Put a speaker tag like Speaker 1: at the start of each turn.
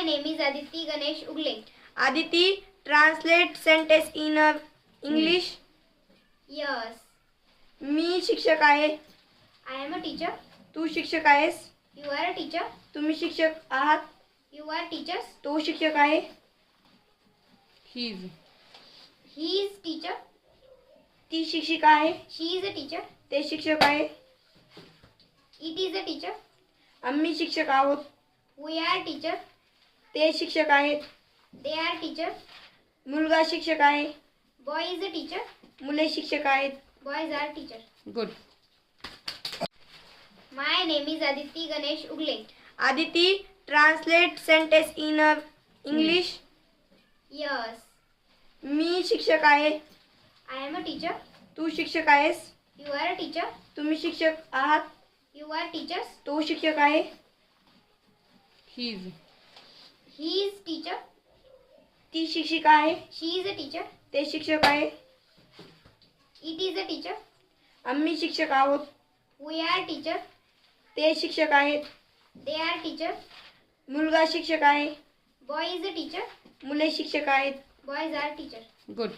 Speaker 1: My name is Aditi Ganesh Ugle.
Speaker 2: Aditi, translate sentence in English.
Speaker 1: Yes.
Speaker 2: मी शिक्षक आहे.
Speaker 1: I am a teacher.
Speaker 2: तू शिक्षक आहेस.
Speaker 1: You are a teacher.
Speaker 2: तुम्ही शिक्षक आहात.
Speaker 1: You are teachers.
Speaker 2: तो शिक्षक आहे.
Speaker 1: He is teacher.
Speaker 2: ती शिक्षिका आहे.
Speaker 1: She is a teacher.
Speaker 2: ते शिक्षक आहे.
Speaker 1: It is a teacher.
Speaker 2: आम्ही शिक्षक आहोत.
Speaker 1: We are teacher.
Speaker 2: ते शिक्षक आहेत.
Speaker 1: They are teacher.
Speaker 2: मुलगा शिक्षक आहे.
Speaker 1: Boy is a teacher.
Speaker 2: मुले शिक्षक आहेत.
Speaker 1: Boys are teacher.
Speaker 3: Good.
Speaker 1: My name is Aditi Ganesh Ugle.
Speaker 2: Aditi, translate sentence in English.
Speaker 1: Yes.
Speaker 2: मी शिक्षक आहे.
Speaker 1: I am a teacher.
Speaker 2: तू शिक्षक आहेस.
Speaker 1: You are a teacher.
Speaker 2: तुम्ही शिक्षक आहात.
Speaker 1: You are teachers.
Speaker 2: तो शिक्षक आहे.
Speaker 1: He is teacher.
Speaker 2: ती शिक्षिका आहे.
Speaker 1: She is a teacher.
Speaker 2: ते शिक्षक आहे.
Speaker 1: It is a teacher.
Speaker 2: आम्ही शिक्षक आहोत.
Speaker 1: We are teacher.
Speaker 2: ते शिक्षक आहेत.
Speaker 1: They are teacher.
Speaker 2: मुलगा शिक्षक आहे.
Speaker 1: Boy is a teacher.
Speaker 2: मुले शिक्षक आहेत.
Speaker 1: Boys are teacher.
Speaker 3: Good.